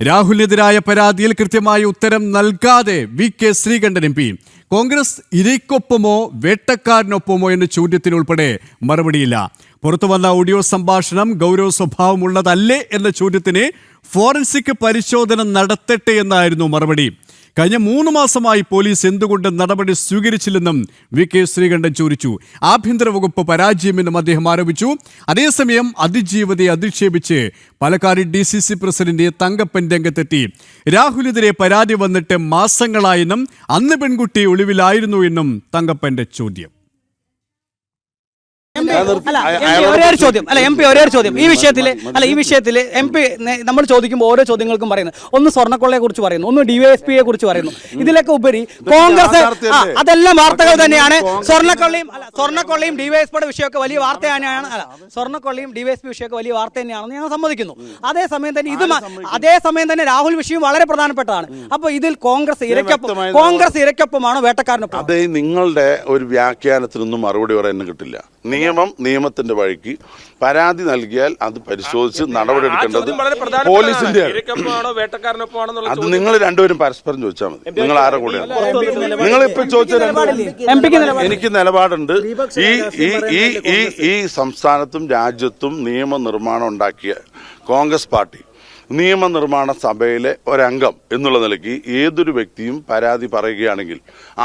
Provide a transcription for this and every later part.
രാഹുലിനെതിരായ പരാതിയിൽ കൃത്യമായ ഉത്തരം നൽകാതെ വി.കെ. ശ്രീകണ്ഠൻ എം.പി. കോൺഗ്രസ് ഇരയ്ക്കൊപ്പമോ വേട്ടക്കാരനൊപ്പമോ എന്ന ചോദ്യത്തിനുൾപ്പെടെ മറുപടിയില്ല. പുറത്തുവന്ന ഓഡിയോ സംഭാഷണം ഗൗരവ സ്വഭാവമുള്ളതല്ലേ എന്ന ചോദ്യത്തിന് ഫോറൻസിക് പരിശോധന നടത്തട്ടെ എന്നായിരുന്നു മറുപടി. കഴിഞ്ഞ 3 മാസമായി പോലീസ് എന്തുകൊണ്ട് നടപടി സ്വീകരിച്ചില്ലെന്നും വി.കെ. ശ്രീകണ്ഠൻ ചോദിച്ചു. ആഭ്യന്തര വകുപ്പ് പരാജയമെന്നും അദ്ദേഹം ആരോപിച്ചു. അതേസമയം അതിജീവതയെ അധിക്ഷേപിച്ച് പാലക്കാട് DCC പ്രസിഡന്റ് തങ്കപ്പൻ രംഗത്തെത്തി. രാഹുലിനെതിരെ പരാതി വന്നിട്ട് മാസങ്ങളായെന്നും അന്ന് പെൺകുട്ടി ഒളിവിലായിരുന്നു എന്നും തങ്കപ്പന്റെ ചോദ്യം. ഒരേ ചോദ്യം ഈ വിഷയത്തിൽ MP നമ്മൾ ചോദിക്കുമ്പോൾ ഓരോ ചോദ്യങ്ങൾക്കും പറയുന്നത് ഒന്ന് സ്വർണ്ണക്കൊള്ളയെ കുറിച്ച് പറയുന്നു, ഒന്ന് DYSPയെ കുറിച്ച് പറയുന്നു. ഇതിലൊക്കെ ഉപരി കോൺഗ്രസ് അതെല്ലാം വാർത്തകൾ തന്നെയാണ്. സ്വർണ്ണക്കൊള്ളയും DYSPയുടെ വിഷയമൊക്കെ വലിയ വാർത്ത തന്നെയാണ്. സ്വർണ്ണക്കൊള്ളയും DYSP വിഷയമൊക്കെ വലിയ വാർത്ത തന്നെയാണെന്ന് ഞങ്ങൾ സമ്മതിക്കുന്നു. അതേസമയം തന്നെ രാഹുൽ വിഷയം വളരെ പ്രധാനപ്പെട്ടതാണ്. അപ്പോൾ ഇതിൽ കോൺഗ്രസ് ഇരയ്ക്കൊപ്പമാണോ വേട്ടക്കാരനൊപ്പം? അതെ, നിങ്ങളുടെ ഒരു വ്യാഖ്യാനത്തിനൊന്നും മറുപടി പറയാൻ കിട്ടില്ല. നിയമത്തിന്റെ വഴിക്ക് പരാതി നൽകിയാൽ അത് പരിശോധിച്ച് നടപടിയെടുക്കേണ്ടത് പോലീസിന്റെ. അത് നിങ്ങൾ രണ്ടുപേരും പരസ്പരം ചോദിച്ചാൽ മതി. നിങ്ങൾ ആരെ കൂടെയാണ്? നിങ്ങൾ ഇപ്പൊ ചോദിച്ച എനിക്ക് നിലപാടുണ്ട്. ഈ സംസ്ഥാനത്തും രാജ്യത്തും നിയമനിർമ്മാണം ഉണ്ടാക്കിയ കോൺഗ്രസ് പാർട്ടി നിയമനിർമ്മാണ സഭയിലെ ഒരംഗം എന്നുള്ള നിലയ്ക്ക് ഏതൊരു വ്യക്തിയും പരാതി പറയുകയാണെങ്കിൽ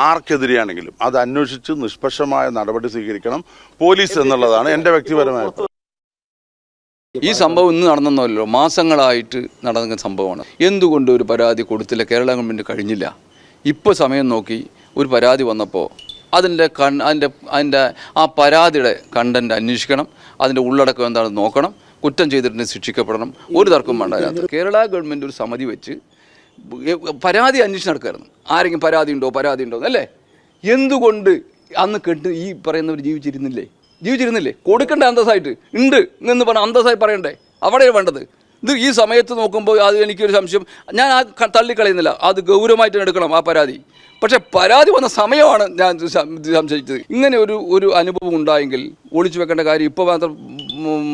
ആർക്കെതിരെയാണെങ്കിലും അത് അന്വേഷിച്ച് നിഷ്പക്ഷമായ നടപടി സ്വീകരിക്കണം പോലീസ് എന്നുള്ളതാണ് എൻ്റെ വ്യക്തിപരമായ. ഈ സംഭവം ഇന്ന് നടന്നല്ലോ, മാസങ്ങളായിട്ട് നടന്ന സംഭവമാണ്. എന്തുകൊണ്ട് ഒരു പരാതി കൊടുത്തില്ല? കേരള ഗവൺമെൻറ് കഴിഞ്ഞില്ല. ഇപ്പോൾ സമയം നോക്കി ഒരു പരാതി വന്നപ്പോൾ അതിൻ്റെ ആ പരാതിയുടെ കണ്ടന്റ് അന്വേഷിക്കണം, അതിൻ്റെ ഉള്ളടക്കം എന്താണെന്ന് നോക്കണം, കുറ്റം ചെയ്തിട്ടുണ്ടെങ്കിൽ ശിക്ഷിക്കപ്പെടണം. ഒരു തർക്കം വേണ്ട. കേരള ഗവൺമെൻറ് ഒരു സമിതി വെച്ച് പരാതി അന്വേഷണം നടക്കായിരുന്നു. ആരെങ്കിലും പരാതി ഉണ്ടോ അല്ലേ? എന്തുകൊണ്ട് അന്ന് ഈ പറയുന്നവർ ജീവിച്ചിരുന്നില്ലേ? കൊടുക്കേണ്ട അന്തസ്സായിട്ട് ഉണ്ട് എന്ന് പറഞ്ഞാൽ അന്തസ്സായി പറയണ്ടേ? അവിടെയാണ് വേണ്ടത്. ഇത് ഈ സമയത്ത് നോക്കുമ്പോൾ അത് എനിക്കൊരു സംശയം, ഞാൻ തള്ളിക്കളയുന്നില്ല, അത് ഗൗരവമായിട്ട് എടുക്കണം ആ പരാതി. പക്ഷേ പരാതി വന്ന സമയമാണ് ഞാൻ സംശയിച്ചത്. ഇങ്ങനെ ഒരു അനുഭവം ഉണ്ടായെങ്കിൽ ഒളിച്ചു വെക്കേണ്ട കാര്യം ഇപ്പോൾ മാത്രം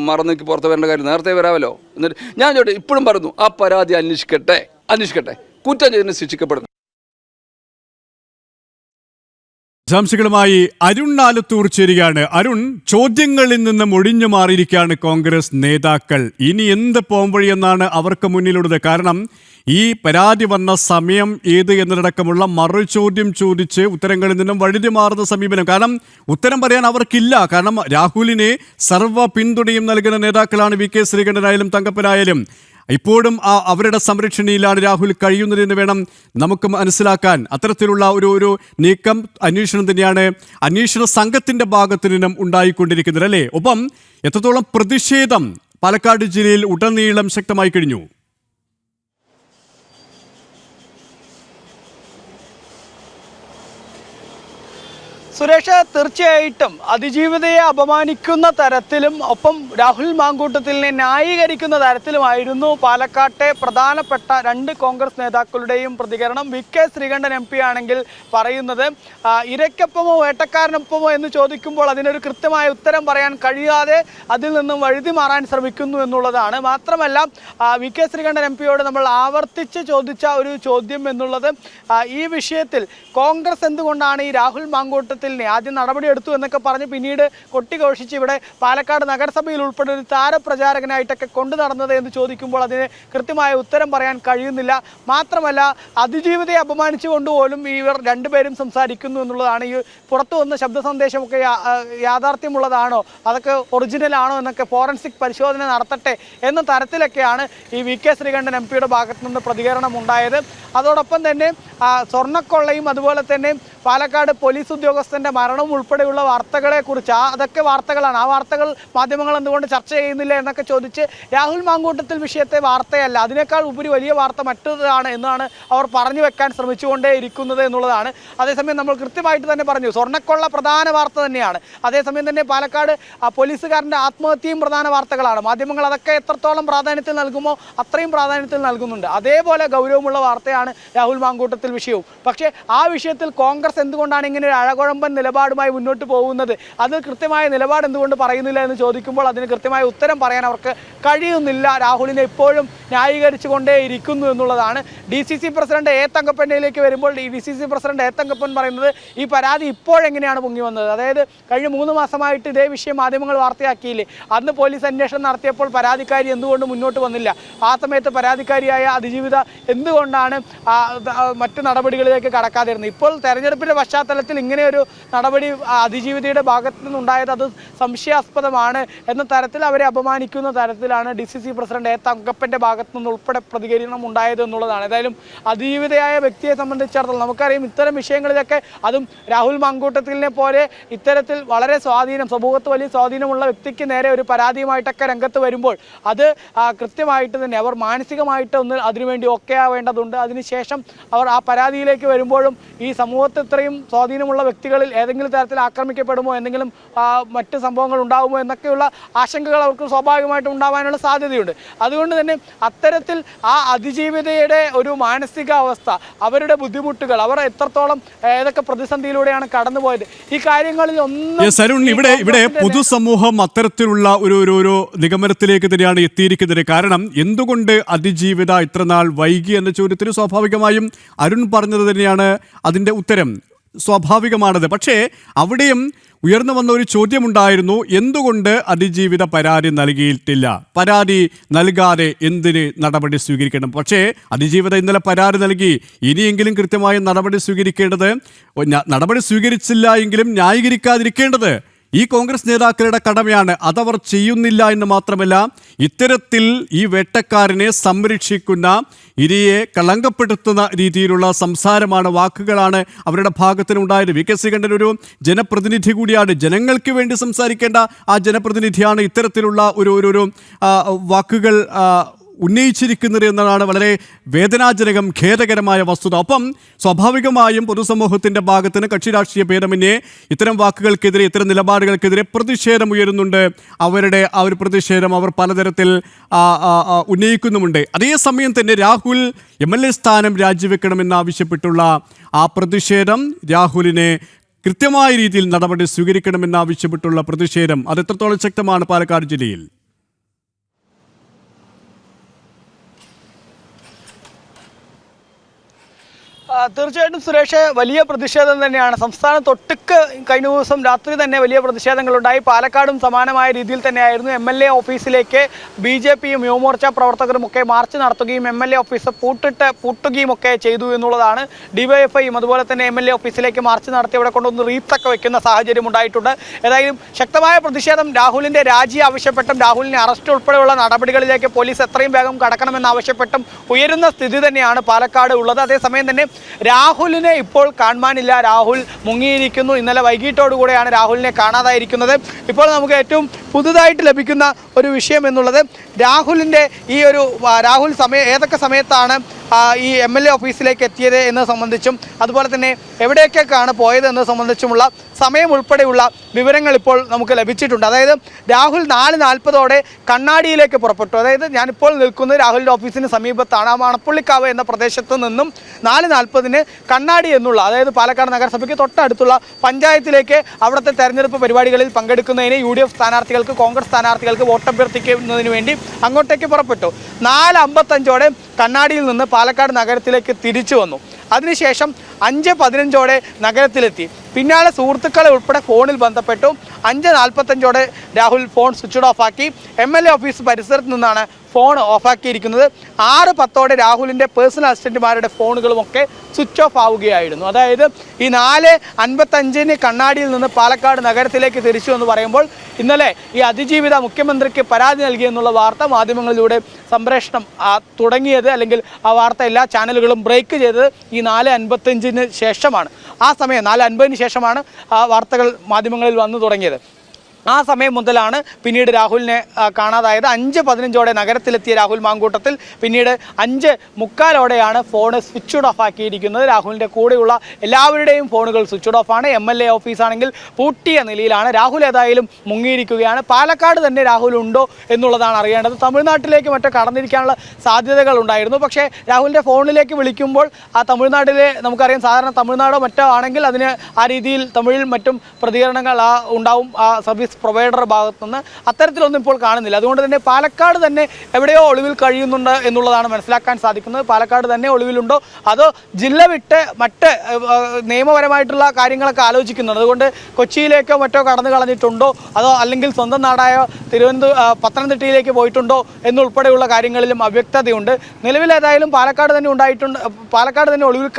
മറന്നേക്ക് പുറത്ത് വരേണ്ട കാര്യം നേരത്തെ വരാമല്ലോ. എന്നിട്ട് ഞാൻ ഇപ്പോഴും പറഞ്ഞു, ആ പരാതി അന്വേഷിക്കട്ടെ, കുറ്റം ചെയ്തതിന് ശിക്ഷിക്കപ്പെടുന്നു. വിശദാംശങ്ങളുമായി അരുൺ ആലത്തൂർ ചേരുകയാണ്. അരുൺ, ചോദ്യങ്ങളിൽ നിന്നും ഒഴിഞ്ഞു മാറിയിരിക്കുകയാണ് കോൺഗ്രസ് നേതാക്കൾ. ഇനി എന്ത് പോംവഴിയെന്നാണ് അവർക്ക് മുന്നിലുള്ളത്? കാരണം ഈ പരാതി വന്ന സമയം ഏത് എന്നതടക്കമുള്ള മറുചോദ്യം ചോദിച്ച് ഉത്തരങ്ങളിൽ നിന്നും വഴുതി മാറുന്ന സമീപനം. കാരണം ഉത്തരം പറയാൻ അവർക്കില്ല. കാരണം രാഹുലിനെ സർവ്വ പിന്തുണയും നൽകുന്ന നേതാക്കളാണ് വി.കെ. ശ്രീകണ്ഠനായാലും തങ്കപ്പനായാലും. ഇപ്പോഴും അവരുടെ സംരക്ഷണയിലാണ് രാഹുൽ കഴിയുന്നതെന്ന് വേണം നമുക്ക് മനസ്സിലാക്കാൻ. അത്തരത്തിലുള്ള ഒരു നീക്കം അന്വേഷണം തന്നെയാണ് അന്വേഷണ സംഘത്തിന്റെ ഭാഗത്തു നിന്നും ഉണ്ടായിക്കൊണ്ടിരിക്കുന്നത്, അല്ലേ? ഒപ്പം എത്രത്തോളം പ്രതിഷേധം പാലക്കാട് ജില്ലയിൽ ഉടനീളം ശക്തമായി കഴിഞ്ഞു? സുരേഷ്, തീർച്ചയായിട്ടും അതിജീവിതയെ അപമാനിക്കുന്ന തരത്തിലും ഒപ്പം രാഹുൽ മാങ്കൂട്ടത്തിലിനെ ന്യായീകരിക്കുന്ന തരത്തിലുമായിരുന്നു പാലക്കാട്ടെ പ്രധാനപ്പെട്ട 2 കോൺഗ്രസ് നേതാക്കളുടെയും പ്രതികരണം. വി.കെ. ശ്രീകണ്ഠൻ MP ആണെങ്കിൽ പറയുന്നത് ഇരയ്ക്കൊപ്പമോ വേട്ടക്കാരനൊപ്പമോ എന്ന് ചോദിക്കുമ്പോൾ അതിനൊരു കൃത്യമായ ഉത്തരം പറയാൻ കഴിയാതെ അതിൽ നിന്നും വഴുതി മാറാൻ ശ്രമിക്കുന്നു എന്നുള്ളതാണ്. മാത്രമല്ല വി.കെ. ശ്രീകണ്ഠൻ MPയോട് നമ്മൾ ആവർത്തിച്ച് ചോദിച്ച ഒരു ചോദ്യം എന്നുള്ളത് ഈ വിഷയത്തിൽ കോൺഗ്രസ് എന്തുകൊണ്ടാണ് ഈ രാഹുൽ മാങ്കൂട്ടത്തിൽ ആദ്യം നടപടിയെടുത്തു എന്നൊക്കെ പറഞ്ഞ് പിന്നീട് കൊട്ടിഘോഷിച്ച് ഇവിടെ പാലക്കാട് നഗരസഭയിൽ ഉൾപ്പെടെ ഒരു താരപ്രചാരകനായിട്ടൊക്കെ കൊണ്ടു നടന്നത് എന്ന് ചോദിക്കുമ്പോൾ അതിന് കൃത്യമായ ഉത്തരം പറയാൻ കഴിയുന്നില്ല. മാത്രമല്ല അതിജീവിതയെ അപമാനിച്ചുകൊണ്ടുപോലും ഇവർ 2 പേരും സംസാരിക്കുന്നു എന്നുള്ളതാണ്. ഈ പുറത്തു വന്ന ശബ്ദ സന്ദേശമൊക്കെ യാഥാർത്ഥ്യമുള്ളതാണോ, അതൊക്കെ ഒറിജിനലാണോ എന്നൊക്കെ ഫോറൻസിക് പരിശോധന നടത്തട്ടെ എന്ന തരത്തിലൊക്കെയാണ് ഈ വി.കെ. ശ്രീകണ്ഠൻ MPയുടെ ഭാഗത്തു നിന്ന് പ്രതികരണം ഉണ്ടായത്. അതോടൊപ്പം തന്നെ സ്വർണ്ണക്കൊള്ളയും അതുപോലെ തന്നെ പാലക്കാട് പോലീസ് ഉദ്യോഗസ്ഥൻ്റെ മരണവും ഉൾപ്പെടെയുള്ള വാർത്തകളെക്കുറിച്ച് അതൊക്കെ വാർത്തകളാണ്. ആ വാർത്തകൾ മാധ്യമങ്ങൾ എന്തുകൊണ്ട് ചർച്ച ചെയ്യുന്നില്ല എന്നൊക്കെ ചോദിച്ച് രാഹുൽ മാങ്കൂട്ടത്തിൽ വിഷയത്തെ വാർത്തയല്ല, അതിനേക്കാൾ ഉപരി വലിയ വാർത്ത മറ്റൊന്നാണ് എന്നാണ് അവർ പറഞ്ഞു വെക്കാൻ ശ്രമിച്ചുകൊണ്ടേ ഇരിക്കുന്നത് എന്നുള്ളതാണ്. അതേസമയം നമ്മൾ കൃത്യമായിട്ട് തന്നെ പറഞ്ഞു, സ്വർണ്ണക്കൊള്ള പ്രധാന വാർത്ത തന്നെയാണ്. അതേസമയം തന്നെ പാലക്കാട് പോലീസുകാരൻ്റെ ആത്മഹത്യയും പ്രധാന വാർത്തകളാണ്. മാധ്യമങ്ങൾ അതൊക്കെ എത്രത്തോളം പ്രാധാന്യത്തിൽ നൽകുമോ അത്രയും പ്രാധാന്യത്തിൽ നൽകുന്നുണ്ട്. അതേപോലെ ഗൗരവമുള്ള വാർത്തയാണ് രാഹുൽ മാങ്കൂട്ടത്തിൽ വിഷയവും. പക്ഷേ ആ വിഷയത്തിൽ കോൺഗ്രസ് എന്തുകൊണ്ടാണ് ഇങ്ങനെ ഒരു അഴകുഴമ്പൻ ഒന്നാമൻ നിലപാടുമായി മുന്നോട്ട് പോകുന്നത്. അത് കൃത്യമായ നിലപാട് എന്തുകൊണ്ട് പറയുന്നില്ല എന്ന് ചോദിക്കുമ്പോൾ അതിന് കൃത്യമായ ഉത്തരം പറയാൻ അവർക്ക് കഴിയുന്നില്ല. രാഹുലിനെ ഇപ്പോഴും ന്യായീകരിച്ചുകൊണ്ടേയിരിക്കുന്നു എന്നുള്ളതാണ്. DCC പ്രസിഡന്റ് എ തങ്കപ്പനിലേക്ക് വരുമ്പോൾ DCC പ്രസിഡന്റ് എ തങ്കപ്പൻ പറയുന്നത് ഈ പരാതി ഇപ്പോഴെങ്ങനെയാണ് പൊങ്ങി വന്നത്, അതായത് കഴിഞ്ഞ 3 മാസമായിട്ട് ഇതേ വിഷയം മാധ്യമങ്ങൾ വാർത്തയാക്കിയില്ലേ, അന്ന് പോലീസ് അന്വേഷണം നടത്തിയപ്പോൾ പരാതിക്കാരി എന്തുകൊണ്ട് മുന്നോട്ട് വന്നില്ല, ആ സമയത്ത് പരാതിക്കാരിയായ അതിജീവിത എന്തുകൊണ്ടാണ് മറ്റു നടപടികളിലേക്ക് കടക്കാതിരുന്നത്, ഇപ്പോൾ തെരഞ്ഞെടുപ്പിന്റെ പശ്ചാത്തലത്തിൽ ഇങ്ങനെയൊരു നടപടി അതിജീവിതയുടെ ഭാഗത്തു നിന്നുണ്ടായത് അത് സംശയാസ്പദമാണ് എന്ന തരത്തിൽ അവരെ അപമാനിക്കുന്ന തരത്തിലാണ് DCC പ്രസിഡന്റ് എ തങ്കപ്പന്റെ ഭാഗത്തു നിന്നുൾപ്പെടെ പ്രതികരണം ഉണ്ടായത് എന്നുള്ളതാണ്. ഏതായാലും അതിജീവിതയായ വ്യക്തിയെ സംബന്ധിച്ചിടത്തോളം നമുക്കറിയാം ഇത്തരം വിഷയങ്ങളിലൊക്കെ അതും രാഹുൽ മാങ്കൂട്ടത്തിലിനെ പോലെ ഇത്തരത്തിൽ വളരെ സമൂഹത്ത് വലിയ സ്വാധീനമുള്ള വ്യക്തിക്ക് നേരെ ഒരു പരാതിയുമായിട്ടൊക്കെ രംഗത്ത് വരുമ്പോൾ അത് കൃത്യമായിട്ട് തന്നെ അവർ മാനസികമായിട്ട് ഒന്ന് അതിനുവേണ്ടി ഒക്കെ ആവേണ്ടതുണ്ട്. അതിനുശേഷം അവർ ആ പരാതിയിലേക്ക് വരുമ്പോഴും ഈ സമൂഹത്തിൽ ഇത്രയും സ്വാധീനമുള്ള വ്യക്തികളിൽ ഏതെങ്കിലും തരത്തിൽ ആക്രമിക്കപ്പെടുമോ, എന്തെങ്കിലും മറ്റ് സംഭവങ്ങൾ ഉണ്ടാകുമോ എന്നൊക്കെയുള്ള ആശങ്കകൾ അവർക്ക് സ്വാഭാവികമായിട്ടും ഉണ്ടാവാനുള്ള സാധ്യതയുണ്ട്. അതുകൊണ്ട് തന്നെ അത്തരത്തിൽ ആ അതിജീവിതയുടെ ഒരു മാനസികാവസ്ഥ, അവരുടെ ബുദ്ധിമുട്ടുകൾ, അവർ എത്രത്തോളം ഏതൊക്കെ പ്രതിസന്ധിയിലൂടെയാണ് കടന്നുപോയത്, ഈ കാര്യങ്ങളിൽ ഒന്നും ഇവിടെ പൊതുസമൂഹം അത്തരത്തിലുള്ള ഒരു നിഗമനത്തിലേക്ക് തന്നെയാണ് എത്തിയിരിക്കുന്നത്. കാരണം എന്തുകൊണ്ട് അതിജീവിത ഇത്രനാൾ വൈകി എന്ന ചോദ്യത്തിന് സ്വാഭാവികമായും അരുൺ പറഞ്ഞത് തന്നെയാണ് അതിൻ്റെ ഉത്തരം. സ്വാഭാവികമാണത്. പക്ഷേ അവിടെയും ഉയർന്നു വന്ന ഒരു ചോദ്യമുണ്ടായിരുന്നു, എന്തുകൊണ്ട് അതിജീവിത പരാതി നൽകിയിട്ടില്ല, പരാതി നൽകാതെ എന്തിന് നടപടി സ്വീകരിക്കണം. പക്ഷേ അതിജീവിത ഇന്നലെ പരാതി നൽകി. ഇനിയെങ്കിലും കൃത്യമായ നടപടി സ്വീകരിക്കേണ്ടത്, നടപടി സ്വീകരിച്ചില്ല എങ്കിലും ന്യായീകരിക്കാതിരിക്കേണ്ടത് ഈ കോൺഗ്രസ് നേതാക്കളുടെ കടമയാണ്. അതവർ ചെയ്യുന്നില്ല എന്ന് മാത്രമല്ല, ഇത്തരത്തിൽ ഈ വേട്ടക്കാരനെ സംരക്ഷിക്കുന്ന, ഇരയെ കളങ്കപ്പെടുത്തുന്ന രീതിയിലുള്ള സംസാരമാണ്, വാക്കുകളാണ് അവരുടെ ഭാഗത്തിനുണ്ടായത്. VK ശ്രീകണ്ഠൻ ഒരു ജനപ്രതിനിധി കൂടിയാണ്, ജനങ്ങൾക്ക് വേണ്ടി സംസാരിക്കേണ്ട ആ ജനപ്രതിനിധിയാണ് ഇത്തരത്തിലുള്ള ഒരു വാക്കുകൾ ഉന്നയിച്ചിരിക്കുന്നത് എന്നതാണ് വളരെ വേദനാജനകം, ഖേദകരമായ വസ്തുത. ഒപ്പം സ്വാഭാവികമായും പൊതുസമൂഹത്തിൻ്റെ ഭാഗത്തിന് കക്ഷി രാഷ്ട്രീയ ഭേദമന്യേ ഇത്തരം വാക്കുകൾക്കെതിരെ, ഇത്തരം നിലപാടുകൾക്കെതിരെ പ്രതിഷേധം ഉയരുന്നുണ്ട്. അവരുടെ ആ ഒരു പ്രതിഷേധം അവർ പലതരത്തിൽ ഉന്നയിക്കുന്നുമുണ്ട്. അതേസമയം തന്നെ രാഹുൽ MLA സ്ഥാനം രാജിവെക്കണമെന്നാവശ്യപ്പെട്ടുള്ള ആ പ്രതിഷേധം, രാഹുലിനെ കൃത്യമായ രീതിയിൽ നടപടി സ്വീകരിക്കണമെന്നാവശ്യപ്പെട്ടുള്ള പ്രതിഷേധം, അത് എത്രത്തോളം ശക്തമാണ് പാലക്കാട് ജില്ലയിൽ? തീർച്ചയായിട്ടും സുരേഷ്, വലിയ പ്രതിഷേധം തന്നെയാണ്. സംസ്ഥാനത്തൊട്ടുക്ക് കഴിഞ്ഞ ദിവസം രാത്രി തന്നെ വലിയ പ്രതിഷേധങ്ങളുണ്ടായി. പാലക്കാടും സമാനമായ രീതിയിൽ തന്നെയായിരുന്നു. MLA ഓഫീസിലേക്ക് BJPയും യുവമോർച്ച പ്രവർത്തകരും ഒക്കെ മാർച്ച് നടത്തുകയും MLA ഓഫീസ് പൂട്ടുകയും ഒക്കെ ചെയ്തു എന്നുള്ളതാണ്. DYFIയും അതുപോലെ തന്നെ MLA ഓഫീസിലേക്ക് മാർച്ച് നടത്തി അവിടെ കൊണ്ടൊന്ന് റീത്തൊക്കെ വെക്കുന്ന സാഹചര്യം ഉണ്ടായിട്ടുണ്ട്. ഏതായാലും ശക്തമായ പ്രതിഷേധം, രാഹുലിൻ്റെ രാജി ആവശ്യപ്പെട്ടും രാഹുലിനെ അറസ്റ്റ് ഉൾപ്പെടെയുള്ള നടപടികളിലേക്ക് പോലീസ് എത്രയും വേഗം കടക്കണമെന്നാവശ്യപ്പെട്ടും ഉയരുന്ന സ്ഥിതി തന്നെയാണ് പാലക്കാട് ഉള്ളത്. അതേസമയം തന്നെ രാഹുലിനെ ഇപ്പോൾ കാണാനില്ല. രാഹുൽ മുങ്ങിയിരിക്കുന്നു. ഇന്നലെ വൈകിട്ടോടുകൂടെയാണ് രാഹുലിനെ കാണാതായിരിക്കുന്നത്. ഇപ്പോൾ നമുക്ക് ഏറ്റവും പുതുതായിട്ട് ലഭിക്കുന്ന ഒരു വിഷയം എന്നുള്ളത് രാഹുലിൻ്റെ ഈ ഒരു രാഹുൽ ഏതൊക്കെ സമയത്താണ് ഈ MLA ഓഫീസിലേക്ക് എത്തിയത് എന്നത് സംബന്ധിച്ചും അതുപോലെ തന്നെ എവിടേക്കൊക്കെയാണ് പോയത് എന്നത് സംബന്ധിച്ചുമുള്ള സമയം ഉൾപ്പെടെയുള്ള വിവരങ്ങൾ ഇപ്പോൾ നമുക്ക് ലഭിച്ചിട്ടുണ്ട്. അതായത് രാഹുൽ 4:40 കണ്ണാടിയിലേക്ക് പുറപ്പെട്ടു. അതായത് ഞാനിപ്പോൾ നിൽക്കുന്നത് രാഹുലിൻ്റെ ഓഫീസിന് സമീപത്താണ്. ആ മണപ്പുള്ളിക്കാവ് എന്ന പ്രദേശത്ത് നിന്നും 4:40 കണ്ണാടി എന്നുള്ള, അതായത് പാലക്കാട് നഗരസഭയ്ക്ക് തൊട്ടടുത്തുള്ള പഞ്ചായത്തിലേക്ക് അവിടുത്തെ തെരഞ്ഞെടുപ്പ് പരിപാടികളിൽ പങ്കെടുക്കുന്നതിന് UDF സ്ഥാനാർത്ഥികൾക്ക്, കോൺഗ്രസ് സ്ഥാനാർത്ഥികൾക്ക് വോട്ടഭ്യർത്ഥിക്കുന്നതിന് വേണ്ടി അങ്ങോട്ടേക്ക് പുറപ്പെട്ടു. 4:55 കണ്ണാടിയിൽ നിന്ന് പാലക്കാട് നഗരത്തിലേക്ക് തിരിച്ചു വന്നു. അതിനുശേഷം 5:15 നഗരത്തിലെത്തി. പിന്നാലെ സുഹൃത്തുക്കളെ ഉൾപ്പെടെ ഫോണിൽ ബന്ധപ്പെട്ടു. 5:45 രാഹുൽ ഫോൺ സ്വിച്ച് ഓഫ് ആക്കി. MLA ഓഫീസ് പരിസരത്ത് നിന്നാണ് ഫോൺ ഓഫാക്കിയിരിക്കുന്നത്. 6:10 രാഹുലിൻ്റെ പേഴ്സണൽ അസിസ്റ്റന്റുമാരുടെ ഫോണുകളുമൊക്കെ സ്വിച്ച് ഓഫ് ആവുകയായിരുന്നു. അതായത് ഈ 4:55 കണ്ണാടിയിൽ നിന്ന് പാലക്കാട് നഗരത്തിലേക്ക് തിരിച്ചു എന്ന് പറയുമ്പോൾ ഇന്നലെ ഈ അതിജീവിത മുഖ്യമന്ത്രിക്ക് പരാതി നൽകിയെന്നുള്ള വാർത്ത മാധ്യമങ്ങളിലൂടെ സംപ്രേഷണം തുടങ്ങിയത്, അല്ലെങ്കിൽ ആ വാർത്ത എല്ലാ ചാനലുകളും ബ്രേക്ക് ചെയ്തത് ഈ 4:55 ശേഷമാണ്. ആ സമയം 4:50 ശേഷമാണ് ആ വാർത്തകൾ മാധ്യമങ്ങളിൽ വന്നു തുടങ്ങിയത്. ആ സമയം മുതലാണ് പിന്നീട് രാഹുലിനെ കാണാതായത്. 5:15 നഗരത്തിലെത്തിയ രാഹുൽ മാങ്കൂട്ടത്തിൽ പിന്നീട് 5:45 ഫോൺ സ്വിച്ച് ഓഫ് ആക്കിയിരിക്കുന്നത്. രാഹുലിൻ്റെ കൂടെയുള്ള എല്ലാവരുടെയും ഫോണുകൾ സ്വിച്ച് ഓഫ് ആണ്. MLA ഓഫീസാണെങ്കിൽ പൂട്ടിയ നിലയിലാണ്. രാഹുൽ ഏതായാലും മുങ്ങിയിരിക്കുകയാണ്. പാലക്കാട് തന്നെ രാഹുൽ ഉണ്ടോ എന്നുള്ളതാണ് അറിയേണ്ടത്. തമിഴ്നാട്ടിലേക്ക് മറ്റോ കടന്നിരിക്കാനുള്ള സാധ്യതകൾ ഉണ്ടായിരുന്നു. പക്ഷേ രാഹുലിൻ്റെ ഫോണിലേക്ക് വിളിക്കുമ്പോൾ ആ തമിഴ്നാട്ടിലെ നമുക്കറിയാം, സാധാരണ തമിഴ്നാടോ മറ്റോ ആണെങ്കിൽ അതിന് ആ രീതിയിൽ തമിഴിൽ മറ്റും പ്രതികരണങ്ങൾ ഉണ്ടാവും ആ സർവീസ് പ്രൊവൈഡറുടെ ഭാഗത്തുനിന്ന്. അത്തരത്തിലൊന്നും ഇപ്പോൾ കാണുന്നില്ല. അതുകൊണ്ട് തന്നെ പാലക്കാട് തന്നെ എവിടെയോ ഒളിവിൽ കഴിയുന്നുണ്ട് എന്നുള്ളതാണ് മനസ്സിലാക്കാൻ സാധിക്കുന്നത്. പാലക്കാട് തന്നെ ഒളിവിലുണ്ടോ അതോ ജില്ല വിട്ട് മറ്റ് നിയമപരമായിട്ടുള്ള കാര്യങ്ങളൊക്കെ ആലോചിക്കുന്നുണ്ട്. അതുകൊണ്ട് കൊച്ചിയിലേക്കോ മറ്റോ കടന്നു കളഞ്ഞിട്ടുണ്ടോ അതോ അല്ലെങ്കിൽ സ്വന്തം നാടായ പത്തനംതിട്ടയിലേക്ക് പോയിട്ടുണ്ടോ എന്നുൾപ്പെടെയുള്ള കാര്യങ്ങളിലും അവ്യക്തതയുണ്ട്. നിലവിൽ ഏതായാലും പാലക്കാട് തന്നെ ഒളിവിൽ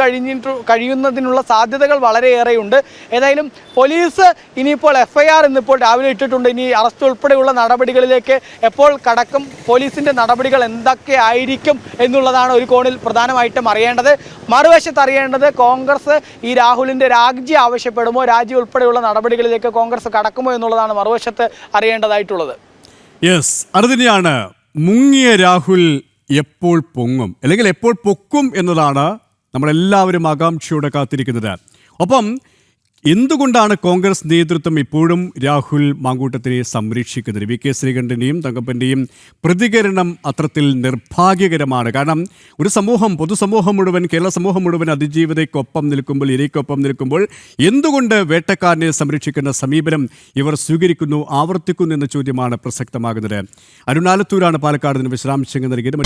കഴിയുന്നതിനുള്ള സാധ്യതകൾ വളരെയേറെയുണ്ട്. ഏതായാലും പോലീസ് ഇനിയിപ്പോൾ FIR ഇന്നിപ്പോൾ രാവിലെ ഇട്ടിട്ടുണ്ട്. ഇനി അറസ്റ്റ് ഉൾപ്പെടെയുള്ള നടപടികളിലേക്ക് എപ്പോൾ കടക്കും, പോലീസിന്റെ നടപടികൾ എന്തൊക്കെ ആയിരിക്കും എന്നുള്ളതാണ് ഒരു കോണിൽ പ്രധാനമായിട്ടും അറിയേണ്ടത്. മറുവശത്ത് അറിയേണ്ടത് കോൺഗ്രസ് ഈ രാഹുലിന്റെ രാജി ആവശ്യപ്പെടുമോ, രാജി ഉൾപ്പെടെയുള്ള നടപടികളിലേക്ക് കോൺഗ്രസ് കടക്കുമോ എന്നുള്ളതാണ് മറുവശത്ത് അറിയേണ്ടതായിട്ടുള്ളത്. യെസ്, അത് തന്നെയാണ്. മുങ്ങിയ രാഹുൽ എപ്പോൾ പൊങ്ങും അല്ലെങ്കിൽ എപ്പോൾ പൊക്കും എന്നതാണ് നമ്മളെല്ലാവരും ആകാംക്ഷയോടെ കാത്തിരിക്കുന്നത്. ഒപ്പം എന്തുകൊണ്ടാണ് കോൺഗ്രസ് നേതൃത്വം ഇപ്പോഴും രാഹുൽ മാങ്കൂട്ടത്തിനെ സംരക്ഷിക്കുന്നത്? VK ശ്രീകണ്ഠൻ്റെയും തങ്കപ്പൻ്റെയും പ്രതികരണം അത്രത്തിൽ നിർഭാഗ്യകരമാണ്. കാരണം ഒരു പൊതുസമൂഹം മുഴുവൻ, കേരള സമൂഹം മുഴുവൻ അതിജീവിതയ്ക്കൊപ്പം നിൽക്കുമ്പോൾ, ഇരയ്ക്കൊപ്പം നിൽക്കുമ്പോൾ എന്തുകൊണ്ട് വേട്ടക്കാരനെ സംരക്ഷിക്കുന്ന സമീപനം ഇവർ സ്വീകരിക്കുന്നു, ആവർത്തിക്കുന്നു എന്ന ചോദ്യമാണ് പ്രസക്തമാകുന്നത്. അരുൺ ആലത്തൂരാണ് പാലക്കാട് നിന്ന് വിശദാംശങ്ങൾ നൽകിയത്.